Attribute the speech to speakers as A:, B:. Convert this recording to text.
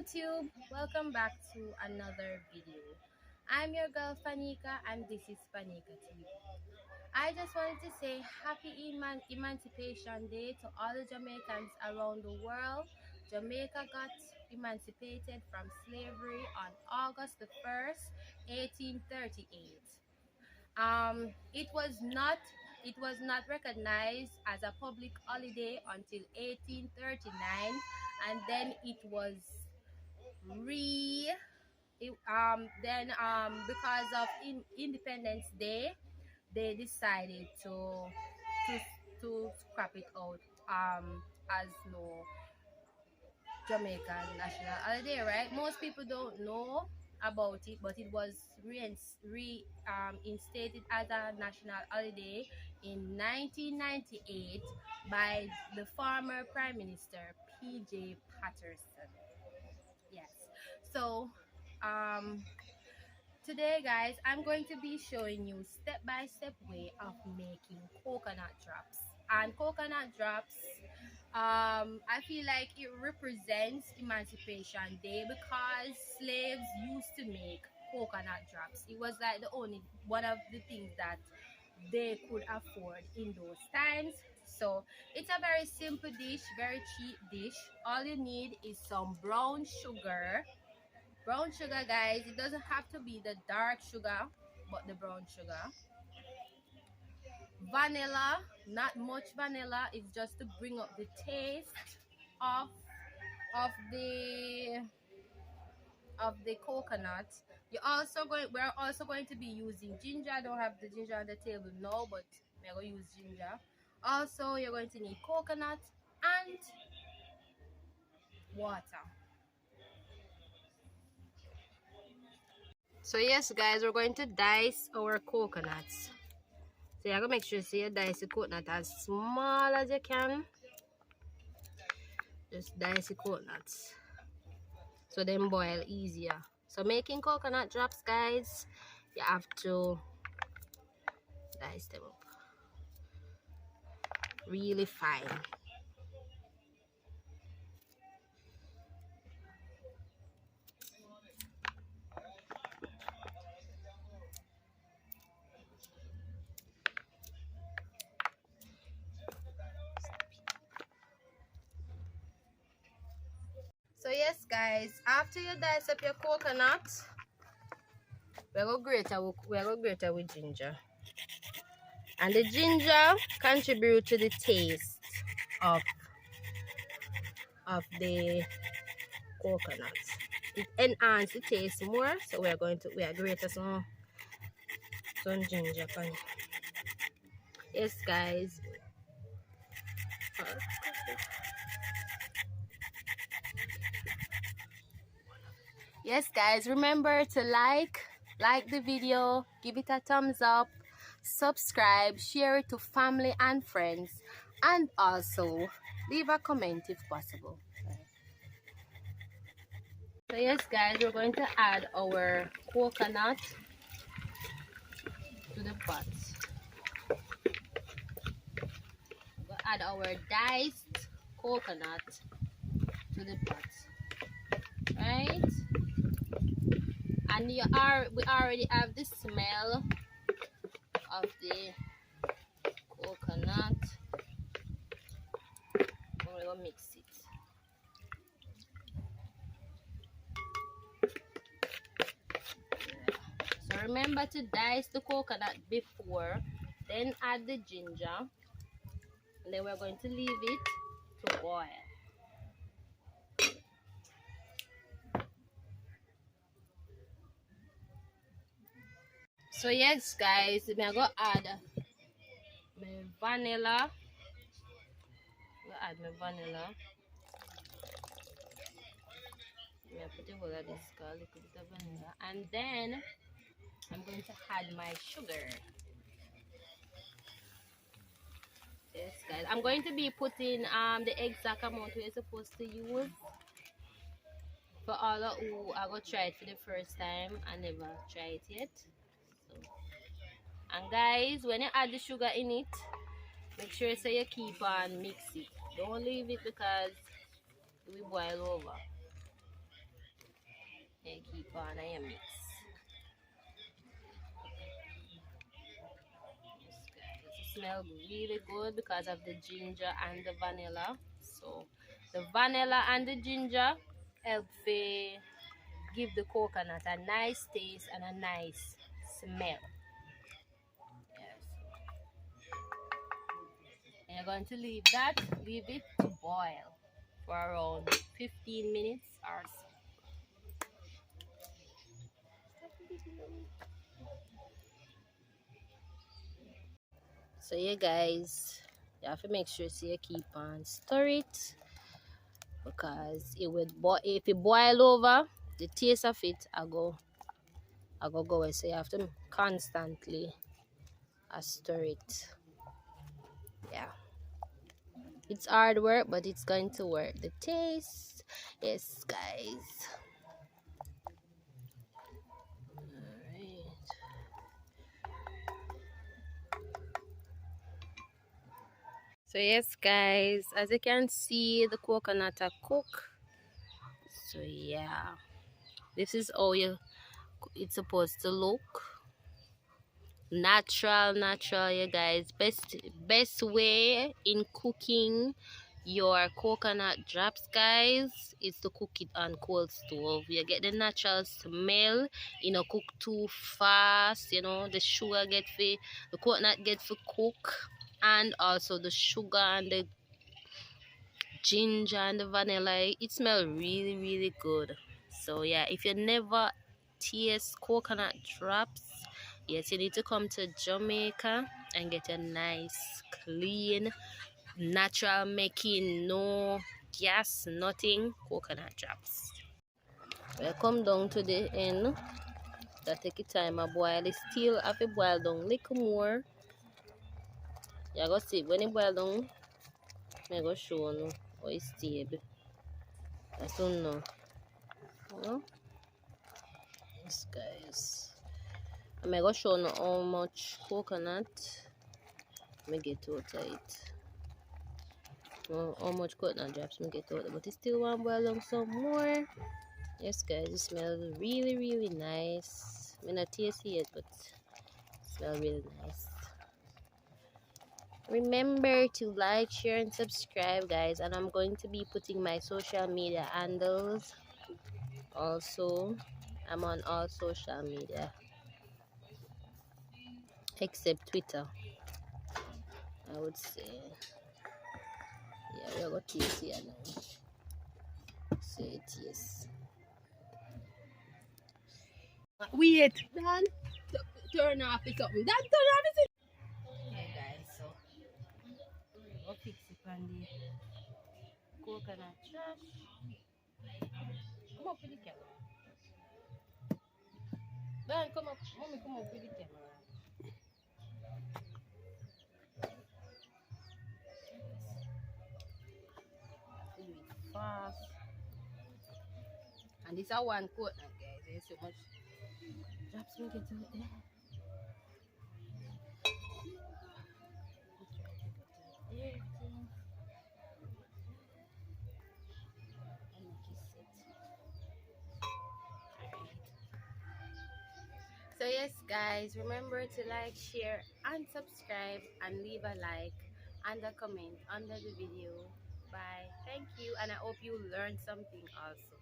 A: YouTube, welcome back to another video. I'm your girl Fanika and this is Fanika TV. I just wanted to say happy Emancipation Day to all the Jamaicans around the world. Jamaica got emancipated from slavery on August the 1st, 1838. It was not recognized as a public holiday until 1839, and then it was because of Independence Day, they decided to scrap it out as no Jamaican national holiday, right? Most people don't know about it, but it was reinstated as a national holiday in 1998 by the former Prime Minister P.J. Patterson. Yes. So today, guys, I'm going to be showing you step-by-step way of making coconut drops. And coconut drops, I feel like it represents Emancipation Day because slaves used to make coconut drops. It was like the only one of the things that they could afford in those times. So it's a very simple dish, very cheap dish. All you need is some brown sugar. Brown sugar, guys, it doesn't have to be the dark sugar, but the brown sugar. Vanilla, not much vanilla, it's just to bring up the taste of the coconut. We're also going to be using ginger. I don't have the ginger on the table now, but we're going to use ginger. Also, you're going to need coconut and water. So yes, guys, we're going to dice our coconuts. So you're going to make sure you dice the coconut as small as you can. Just dice the coconuts so they boil easier. So making coconut drops, guys, you have to dice them up really fine. So yes, guys, after you dice up your coconut, we're going to grate it with ginger. And the ginger contributes to the taste of the coconut. It enhances the taste more, so we are grate some ginger. Yes, guys. Yes, guys, remember to like the video, give it a thumbs up, subscribe, share it to family and friends, and also leave a comment if possible. So yes, guys, we're going to add our coconut to the pot. We'll add our diced coconut to the pot, right? And we already have the smell of the coconut. We're going to mix it. So remember to dice the coconut before, then add the ginger, and then we're going to leave it to boil. So yes, guys, I'm going to add my vanilla. I'm going to put a little bit of vanilla, and then I'm going to add my sugar. Yes, guys, I'm going to be putting the exact amount we're supposed to use for all of who are going to try it for the first time and never try it yet. And guys, when you add the sugar in it, make sure so you keep on mix it. Don't leave it because it will boil over. And keep on and you mix. Yes, guys. It smells really good because of the ginger and the vanilla. So the vanilla and the ginger help to give the coconut a nice taste and a nice smell. Yes. And you're going to leave it to boil for around 15 minutes or so. So yeah guys, you have to make sure so you keep on stir it, because it would if it boil over, the taste of it I go away. So you have to constantly stir it. Yeah, it's hard work, but it's going to work. The taste, yes guys. Alright. So yes guys, as you can see, the coconut are cooked. So yeah, this is how it's supposed to look. Natural, you guys. Best way in cooking your coconut drops, guys, is to cook it on cold stove. You get the natural smell. You know, cook too fast. You know, the sugar the coconut get to cook, and also the sugar and the ginger and the vanilla. It smells really good. So yeah, if you never taste coconut drops, yes, you need to come to Jamaica and get a nice, clean, natural making, no gas, nothing, coconut drops. We'll come down to the end. That take your time a boil. It still have to boil down a little more. You go see when it boil down, I go show you how it's stable. That's all now. No? Yes, guys. I'm going to show you how much coconut I get out of it. How much coconut drops I get out of it. But it still want to boil down some more. Yes, guys. It smells really nice. I not taste it yet, but it smells really nice. Remember to like, share, and subscribe, guys. And I'm going to be putting my social media handles. Also, I'm on all social media except Twitter, I would say. Yeah, we got taste here now. Say it, yes. Wait, Dan, turn off it up. Dan, turn off it. Okay, guys, so we'll fix it on the coconut trash. Come up with the camera. Dan, come up. Mommy, come up with the camera. Do it fast. And this is one coconut, guys. There's so much drops we get out there. Everything. And make it set. Alright. So yes guys, remember to like, share, and subscribe, and leave a like and a comment under the video. Bye. Thank you, and I hope you learned something also.